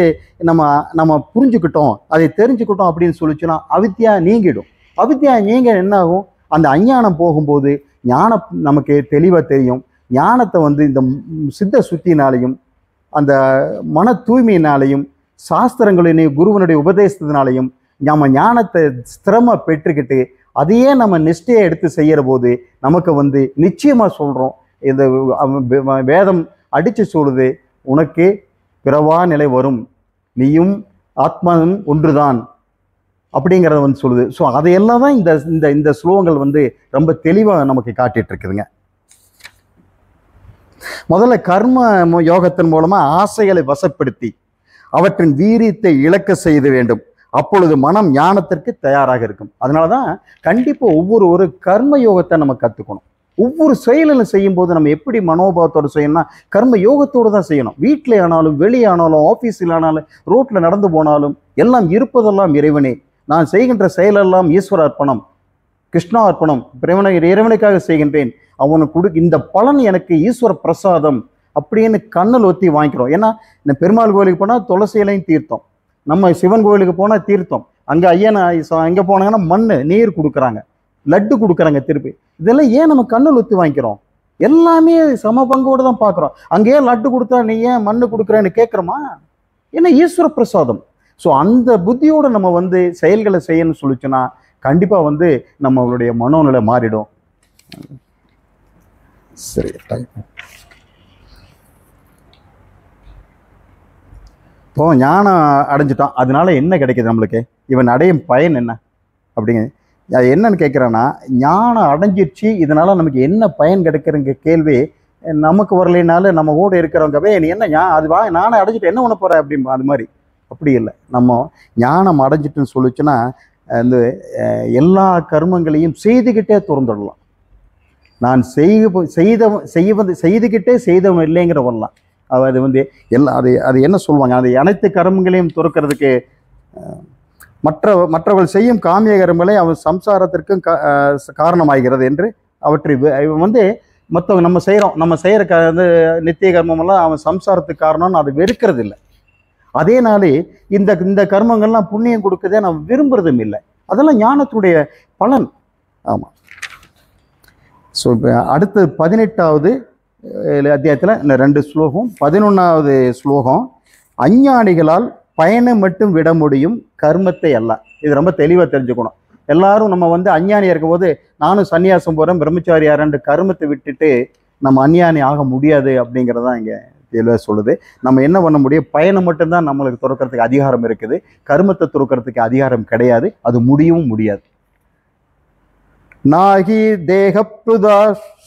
நம்ம புரிஞ்சுக்கிட்டோம், அதை தெரிஞ்சுக்கிட்டோம் அப்படின்னு சொல்லிச்சுன்னா அவித்தியா நீங்கிடும். அவித்தியா நீங்க என்ன ஆகும்? அந்த அஞ்ஞானம் போகும்போது ஞானம் நமக்கு தெளிவா தெரியும். ஞானத்தை வந்து இந்த சித்த சுத்தினாலையும் அந்த மன தூய்மையினாலையும் சாஸ்திரங்களின் குருவனுடைய உபதேசத்தினாலையும் நம்ம ஞானத்தை ஸ்திரமா பெற்றுக்கிட்டு அதையே நம்ம நிஷ்டையை எடுத்து செய்யற போது நமக்கு வந்து நிச்சயமா சொல்றோம், இந்த வேதம் அடிச்சு சொல்லுது, உனக்கு பிறவா நிலை வரும், நீயும் ஆத்மாவும் ஒன்றுதான் அப்படிங்கிறத வந்து சொல்லுது. ஸோ அதையெல்லாம் தான் இந்த ஸ்லோகங்கள் வந்து ரொம்ப தெளிவாக நமக்கு காட்டிட்டு இருக்குதுங்க. முதல்ல கர்ம யோகத்தின் மூலமா ஆசைகளை வசப்படுத்தி அவற்றின் வீரியத்தை இழக்க செய்து வேண்டும். அப்பொழுது மனம் ஞானத்திற்கு தயாராக இருக்கும். அதனாலதான் கண்டிப்பா ஒரு கர்ம யோகத்தை நம்ம கத்துக்கணும். ஒவ்வொரு செயலில் செய்யும் போது நம்ம எப்படி மனோபாவத்தோடு செய்யணும்னா கர்ம யோகத்தோடு தான் செய்யணும். வீட்டில் ஆனாலும் வெளியானாலும் ஆஃபீஸில் ஆனாலும் ரோட்ல நடந்து போனாலும் எல்லாம் இருப்பதெல்லாம் இறைவனே, நான் செய்கின்ற செயலெல்லாம் ஈஸ்வர அர்ப்பணம், கிருஷ்ணா அர்ப்பணம், இறைவனுக்காக செய்கின்றேன், அவனுக்கு இந்த பலன் எனக்கு ஈஸ்வர பிரசாதம் அப்படின்னு கண்ணல் ஒத்தி வாங்கிக்கிறோம். ஏன்னா இந்த பெருமாள் கோயிலுக்கு போனால் துளசி இலையும் தீர்த்தம், நம்ம சிவன் கோயிலுக்கு போனால் தீர்த்தம், அங்கே ஐயன் எங்கே போனாங்கன்னா மண் நீர் கொடுக்குறாங்க, லட்டு கொடுக்குறாங்க திருப்பி. இதெல்லாம் ஏன் நம்ம கண்ணல் ஒத்தி வாங்கிக்கிறோம்? எல்லாமே சம பங்கோடு தான் பார்க்குறோம். அங்கேயே லட்டு கொடுத்தா நீ ஏன் மண்ணு கொடுக்குறேன்னு கேட்குறோமா? ஏன்னா ஈஸ்வர பிரசாதம். ஸோ அந்த புத்தியோடு நம்ம வந்து செயல்களை செய்யணும்னு சொல்லிச்சுன்னா கண்டிப்பாக வந்து நம்மளுடைய மனோநிலை மாறிடும். சரி, இப்போ ஞானம் அடைஞ்சிட்டான், அதனால என்ன கிடைக்குது நம்மளுக்கு? இவன் அடையும் பயன் என்ன அப்படிங்க என்னன்னு கேட்குறேன்னா, ஞானம் அடைஞ்சிடுச்சு, இதனால நமக்கு என்ன பயன் கிடைக்கிறங்க கேள்வி நமக்கு வரலைனாலும் நம்ம கூட இருக்கிறவங்கவே நீ என்ன அது நானும் அடைஞ்சிட்டு என்ன பண்ண போற அப்படிம்பா. அது மாதிரி அப்படி இல்லை. நம்ம ஞானம் அடைஞ்சிட்டுன்னு சொல்லிச்சுன்னா இந்த எல்லா கர்மங்களையும் செய்துக்கிட்டே திறந்துடலாம். நான் செய்துக்கிட்டே செய்தவன் இல்லைங்கிற வரலாம். அது வந்து அது என்ன சொல்லுவாங்க, அது அனைத்து கர்மங்களையும் துறக்கிறதுக்கு மற்றவர்கள் செய்யும் காமிய கர்மங்களை அவன் சம்சாரத்திற்கும் காரணமாகிறது என்று அவற்றை வந்து மற்றவங்க நம்ம செய்கிற நித்திய கர்மமெல்லாம் அவன் சம்சாரத்துக்கு காரணம்னு அது வெறுக்கிறது இல்லை. அதேனாலே இந்த கர்மங்கள்லாம் புண்ணியம் கொடுக்கதே நம்ம விரும்புறதும் இல்லை. அதெல்லாம் ஞானத்துடைய பலன். ஆமாம். ஸோ இப்போ அடுத்து 18வது அத்தியாயத்தில் இந்த 2 ஸ்லோகம். 11வது ஸ்லோகம், அஞ்ஞானிகளால் பயனை மட்டும் விட முடியும், கர்மத்தை அல்ல. இது ரொம்ப தெளிவாக தெரிஞ்சுக்கணும். எல்லாரும் நம்ம வந்து அஞ்ஞானியாக இருக்கும்போது நானும் சன்னியாசம் போகிறேன் பிரம்மச்சாரியாரண்டு கர்மத்தை விட்டுட்டு நம்ம அஞ்ஞானி ஆக முடியாது அப்படிங்கிறதான் இங்கே தெளிவாக சொல்லுது. நம்ம என்ன பண்ண முடியும்? பயனை மட்டும்தான் நம்மளுக்கு துறக்கிறதுக்கு அதிகாரம் இருக்குது, கர்மத்தை துறக்கிறதுக்கு அதிகாரம் கிடையாது. அது முடியவும் முடியாது. நாகி தேகப்ருதா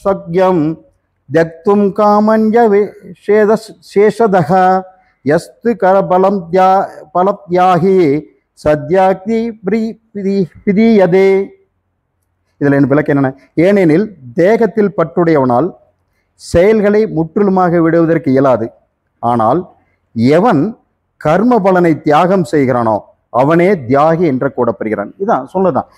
சக்யம் தியக்தும் காமஞ்ச சேஷதஹ யஸ்து கரபலம் பலத்யாகி சத்யாக்தி பிதீயதே. இதில் என் விளக்கம் என்னென்ன, ஏனெனில் தேகத்தில் பற்றுடையவனால் செயல்களை முற்றிலுமாக விடுவதற்கு இயலாது. ஆனால் எவன் கர்ம பலனை தியாகம் செய்கிறானோ அவனே தியாகி என்று கூடப்படுகிறான். இதான் சொல்லதான்.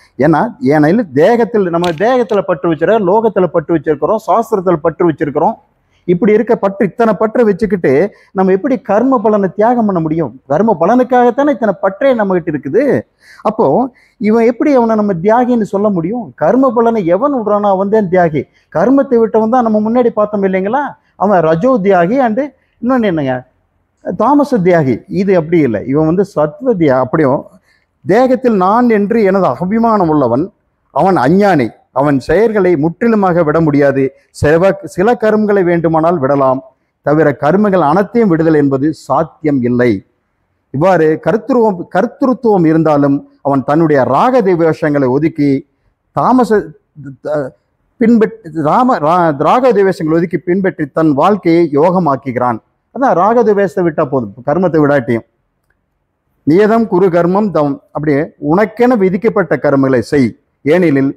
ஏனெனில் நம்ம தேகத்தில் பற்று வச்சிருக்கோம், லோகத்தில் பற்று வச்சிருக்கிறோம், சாஸ்திரத்தில் பற்று வச்சிருக்கிறோம். இப்படி இருக்க இத்தனை பற்றை வச்சுக்கிட்டு நம்ம எப்படி கர்ம பலனை தியாகம் பண்ண முடியும்? கர்ம பலனுக்காகத்தானே இத்தனை பற்றே நம்ம கிட்ட இருக்குது. அப்போ இவன் எப்படி அவனை நம்ம தியாகின்னு சொல்ல முடியும்? கர்ம பலனை எவன் விடுறானோ அவன் தான் தியாகி. கர்மத்தை விட்டவன் தான் நம்ம முன்னாடி பார்த்தோம் இல்லைங்களா, அவன் ரஜோ தியாகி அண்டு இன்னொன்று என்னங்க தாமச தியாகி. இது அப்படி இல்லை, இவன் வந்து சத்வ அப்படியும் தேகத்தில் நான் என்று எனது அபிமானம் உள்ளவன் அவன் அஞ்ஞானி. அவன் செயல்களை முற்றிலுமாக விட முடியாது. சில கர்மங்களை வேண்டுமானால் விடலாம், தவிர கர்மங்கள் அனைத்தையும் விடுதல் என்பது சாத்தியம் இல்லை. இவ்வாறு கர்த்திருவம் இருந்தாலும் அவன் தன்னுடைய ராக தேவேஷங்களை ஒதுக்கி பின்பற்றி ராக துவேஷங்கள் ஒதுக்கி பின்பற்றி தன் வாழ்க்கையை யோகமாக்குகிறான். அதான் ராக துவேஷத்தை விட்டா போதும், கர்மத்தை விடாட்டியும். நியதம் குரு கர்மம் தம், அப்படியே உனக்கென விதிக்கப்பட்ட கர்மங்களை செய், ஏனெனில்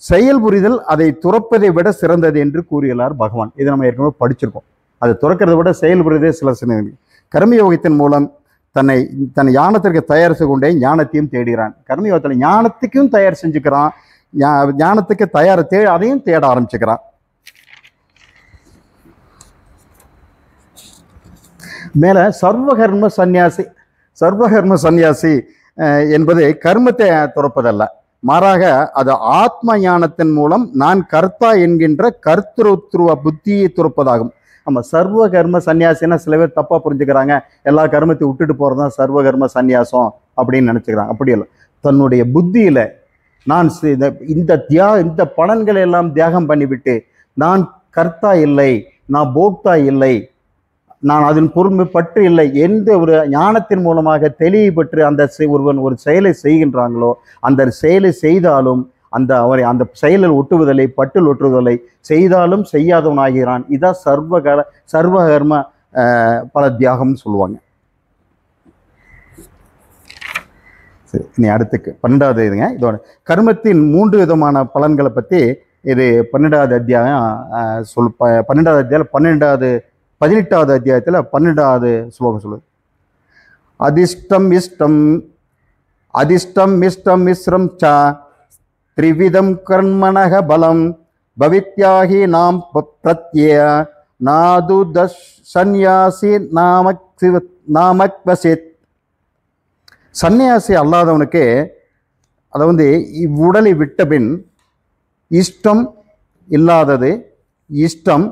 செயல் புரிதல் அதை துறப்பதை விட சிறந்தது என்று கூறியுள்ளார் பகவான். இதை நம்ம ஏற்கனவே படிச்சிருக்கோம். அதை துறக்கிறத விட செயல் புரிதே சில கர்மயோகத்தின் மூலம் தன் ஞானத்திற்கு தயார் செய்து கொண்டே ஞானத்தையும் தேடுகிறான். கர்மயோகத்தில் ஞானத்துக்கும் தயார் செஞ்சுக்கிறான், ஞானத்துக்கு தயார் அதையும் தேட ஆரம்பிச்சுக்கிறான். மேல சர்வகர்ம சந்நியாசி என்பது கர்மத்தை துறப்பதல்ல, மாறாக அது ஆத்ம ஞானத்தின் மூலம் நான் கர்த்தா என்கின்ற கர்த்தருத்துவ புத்தியை துறப்பதாகும். நம்ம சர்வகர்ம சந்நியாசின்னா சில பேர் தப்பா புரிஞ்சுக்கிறாங்க, எல்லா கர்மத்தையும் விட்டுட்டு போறதுதான் சர்வகர்ம சந்நியாசம் அப்படின்னு நினைச்சுக்கிறாங்க. அப்படி இல்லை. தன்னுடைய புத்தியில நான் இந்த பலன்களை எல்லாம் தியாகம் பண்ணிவிட்டு நான் கர்த்தா இல்லை, நான் போக்தா இல்லை, நான் அதன் பொறுமை பற்று இல்லை எந்த ஒரு ஞானத்தின் மூலமாக தெளிவுபற்று ஒருவன் ஒரு செயலை செய்கின்றாங்களோ அந்த செயலை செய்தாலும் அந்த செயலில் ஒட்டுவதில்லை, பட்டில் ஒட்டுவதில்லை, செய்தாலும் செய்யாதவன் ஆகிறான். இதான் சர்வகர்ம பல தியாகம்னு சொல்லுவாங்க. சரி, இனி அடுத்துக்கு 12வது இதுங்க. இதோட கர்மத்தின் 3 விதமான பலன்களை பற்றி இது 12வது அத்தியாயம் 12வது அத்தியாயம் 18வது அத்தியாயத்தில் 12வது ஸ்லோகம் சொல்லுது. அதிஷ்டம் இஷ்டம் மிஸ்ரம் ச த்ரிவிதம் கர்மணக பலம் பவித்யாகி நாம் பிரத்ய நாது சந்நியாசி நாமக் வசித். சன்னியாசி அல்லாதவனுக்கு அதை இவ்வுடலை விட்ட பின் இஷ்டம் இல்லாதது, இஷ்டம்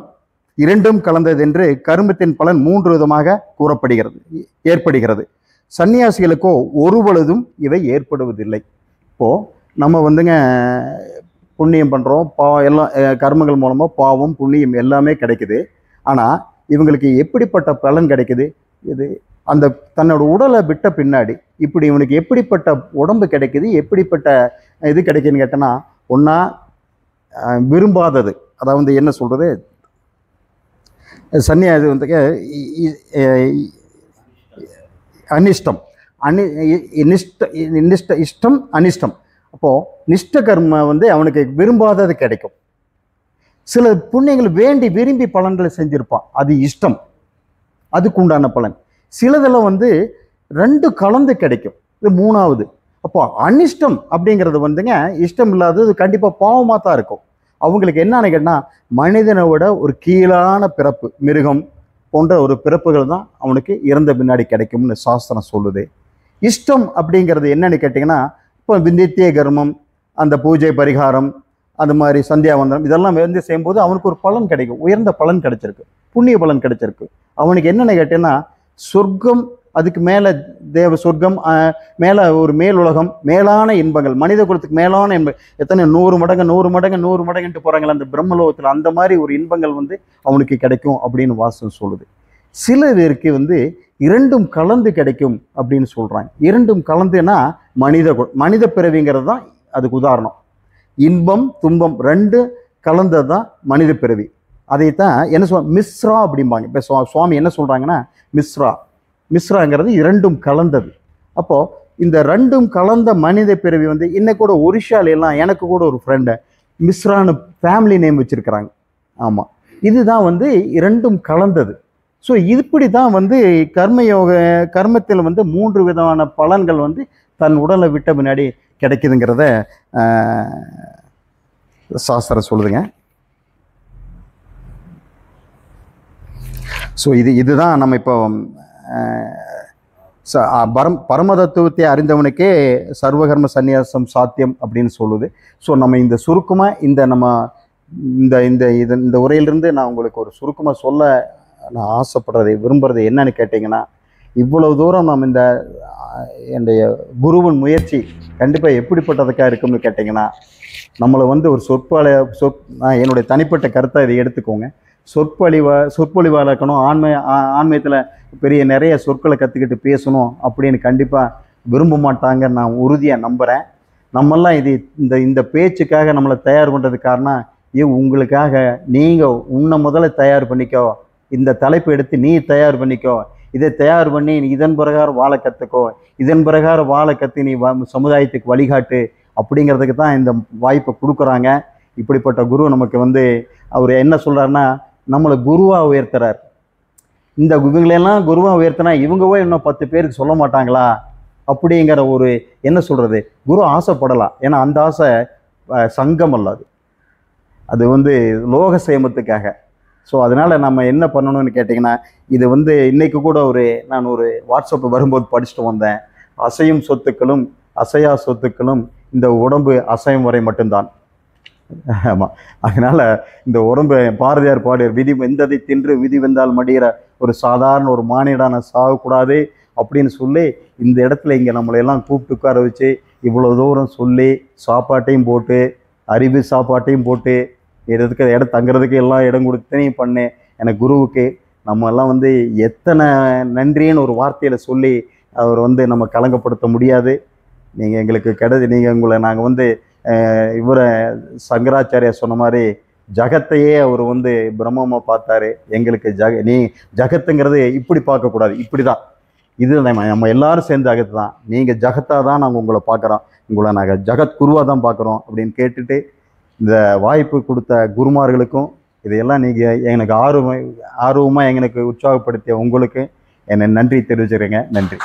இரண்டும் கலந்தது என்று கர்மத்தின் பலன் 3 விதமாக ஏற்படுகிறது. சன்னியாசிகளுக்கோ ஒரு பொழுதும் இவை ஏற்படுவதில்லை. இப்போ நம்ம புண்ணியம் பண்றோம், எல்லாம் கர்மங்கள் மூலமா பாவம் புண்ணியம் எல்லாமே கிடைக்குது. ஆனா இவங்களுக்கு எப்படிப்பட்ட பலன் கிடைக்குது? இது அந்த தன்னோட உடலை விட்ட பின்னாடி இப்படி இவனுக்கு எப்படிப்பட்ட உடம்பு கிடைக்குது, எப்படிப்பட்ட இது கிடைக்குதுன்னு கேட்டனா, ஒன்னா விரும்பாதது, அதாவது என்ன சொல்றது, சன்னியாசி அனிஷ்டம், இஷ்டம் அனிஷ்டம். அப்போ நிஷ்ட கர்ம அவனுக்கு விரும்பாதது கிடைக்கும். சில புண்ணியங்கள் வேண்டி விரும்பி பலன்களை செஞ்சிருப்பான், அது இஷ்டம், அதுக்கு உண்டான பலன். சிலதெல்லாம் 2 கலந்து கிடைக்கும், இது 3வது. அப்போ அனிஷ்டம் அப்படிங்கிறது இஷ்டம் இல்லாதது கண்டிப்பா பாவமாக தான் இருக்கும். அவங்களுக்கு என்னன்னு கேட்டால் மனிதனை விட ஒரு கீழான பிறப்பு, மிருகம் போன்ற ஒரு பிறப்புகள் தான் அவனுக்கு இறந்த பின்னாடி கிடைக்கும்னு சாஸ்திரம் சொல்லுது. இஷ்டம் அப்படிங்கிறது என்னன்னு கேட்டிங்கன்னா, இப்போ நித்திய கர்மம், அந்த பூஜை பரிகாரம், அந்த மாதிரி சந்தியாவந்தனம் இதெல்லாம் செய்யும்போது அவனுக்கு ஒரு பலன் கிடைக்கும், உயர்ந்த பலன் கிடைச்சிருக்கு, புண்ணிய பலன் கிடைச்சிருக்கு. அவனுக்கு என்னென்னு கேட்டீங்கன்னா சொர்க்கம், அதுக்கு மேலே தேவ சொர்க்கம், மேலே ஒரு மேல் உலகம், மேலான இன்பங்கள், மனித குலத்துக்கு மேலான இன்பம், எத்தனை 100 மடங்குன்ட்டு போகிறாங்களே அந்த பிரம்மலோகத்தில், அந்த மாதிரி ஒரு இன்பங்கள் அவனுக்கு கிடைக்கும் அப்படின்னு வாசம் சொல்லுது. சில பேருக்கு 2ம் கலந்து கிடைக்கும் அப்படின்னு சொல்கிறாங்க. 2ம் கலந்துன்னா மனித பிறவிங்கிறது தான் அதுக்கு உதாரணம். இன்பம் துன்பம் 2 கலந்தது தான் மனித பிறவி. அதைத்தான் என்ன மிஸ்ரா அப்படிம்பாங்க. இப்போ சுவாமி என்ன சொல்கிறாங்கன்னா மிஸ்ராங்கிறது 2ம் கலந்தது. அப்போ இந்த 2ம் கலந்த மனித பிறவி இன்னைக்கு கூட ஒரிஷால எல்லாம் எனக்கு கூட ஒரு ஃப்ரெண்டு மிஸ்ரான்னு ஃபேமிலி நேம் வச்சிருக்கிறாங்க. ஆமாம், இதுதான் 2ம் கலந்தது. ஸோ இப்படி தான் கர்மத்தில் 3 விதமான பலன்கள் தன் உடலை விட்ட பின்னாடி கிடைக்குதுங்கிறத சாஸ்திரம் சொல்லுதுங்க. ஸோ இதுதான் நம்ம இப்போ பரமதத்துவத்தை அறிந்தவனுக்கே சர்வகர்ம சந்நியாசம் சாத்தியம் அப்படின்னு சொல்லுது. ஸோ நம்ம இந்த சுருக்கமாக இந்த உரையிலிருந்து நான் உங்களுக்கு ஒரு சுருக்கமாக சொல்ல நான் விரும்புறது என்னன்னு கேட்டிங்கன்னா, இவ்வளவு தூரம் நம்ம என்னுடைய குருவின் முயற்சி கண்டிப்பாக எப்படிப்பட்டதுக்காக இருக்கும்னு கேட்டிங்கன்னா, நம்மளை ஒரு என்னுடைய தனிப்பட்ட கருத்தை இதை எடுத்துக்கோங்க. சொற்பொழிவாக இருக்கணும், ஆன்மீகத்தில் பெரிய நிறைய சொற்களை கற்றுக்கிட்டு பேசணும் அப்படின்னு கண்டிப்பாக விரும்ப மாட்டாங்க, நான் உறுதியாக நம்புகிறேன். நம்மெல்லாம் இந்த பேச்சுக்காக நம்மளை தயார் பண்ணுறது காரணம் உங்களுக்காக நீங்கள் உன்னை முதல்ல தயார் பண்ணிக்கோ, இந்த தலைப்பு எடுத்து நீ தயார் பண்ணிக்கோ, இதை தயார் பண்ணி நீ இதன் பிரகாரம் வாழ கற்றுக்கோ, இதன் பிரகாரம் வாழ கற்று நீ சமுதாயத்துக்கு வழிகாட்டு அப்படிங்கிறதுக்கு தான் இந்த வாய்ப்பை கொடுக்குறாங்க. இப்படிப்பட்ட குரு நமக்கு வந்து அவர் என்ன சொல்கிறாருன்னா, நம்மளை குருவாக உயர்த்துறார். இந்த இவங்களெல்லாம் குருவாக உயர்த்தினா இவங்க போய் இன்னும் 10 பேருக்கு சொல்ல மாட்டாங்களா அப்படிங்கிற ஒரு என்ன சொல்கிறது, குரு ஆசைப்படலாம். ஏன்னா அந்த ஆசை சங்கம் அல்ல, அது வந்து லோக சேமத்துக்காக. ஸோ அதனால் நம்ம என்ன பண்ணணும்னு கேட்டிங்கன்னா, இது வந்து இன்றைக்கு கூட நான் ஒரு வாட்ஸ்அப்பில் வரும்போது படிச்சுட்டு வந்தேன். அசையும் சொத்துக்களும் அசையா சொத்துக்களும் இந்த உடம்பு அசையும் வரை மட்டும்தான். ஆமாம், அதனால் இந்த உடம்பு பாரதியார் பாடியார் விதி வெந்ததை தின்று விதி வெந்தால் மடிகிற ஒரு சாதாரண ஒரு மானிடான சாகக்கூடாது அப்படின்னு சொல்லி இந்த இடத்துல இங்கே நம்மளையெல்லாம் கூப்பிட்டு உட்கார வச்சு இவ்வளோ தூரம் சொல்லி சாப்பாட்டையும் போட்டு அறிவு சாப்பாட்டையும் போட்டு இடம் தங்குறதுக்கு எல்லாம் இடம் கொடுத்தனையும் பண்ணேன். எனக்கு குருவுக்கு நம்ம எல்லாம் வந்து எத்தனை நன்றின்னு ஒரு வார்த்தையில் சொல்லி அவர் வந்து நம்ம கலங்கப்படுத்த முடியாது. நீங்கள் எங்களுக்கு உங்களை நாங்கள் வந்து இவரை சங்கராச்சாரியா சொன்ன மாதிரி ஜகத்தையே அவர் வந்து பிரம்மமாக பார்த்தாரு. எங்களுக்கு ஜகத்துங்கிறது இப்படி பார்க்கக்கூடாது, இப்படி தான், இது நம்ம எல்லாரும் சேர்ந்து ஜகத்து தான், நீங்கள் ஜகத்தாக தான் நாங்கள் உங்களை பார்க்குறோம், உங்களை நாங்கள் ஜகத் குருவாக தான் பார்க்குறோம் அப்படின்னு கேட்டுட்டு இந்த வாய்ப்பு கொடுத்த குருமார்களுக்கும் இதையெல்லாம் நீங்கள் எனக்கு ஆர்வமாக எனக்கு உற்சாகப்படுத்திய உங்களுக்கு என்னை நன்றி தெரிவிச்சுக்கிறேங்க. நன்றி.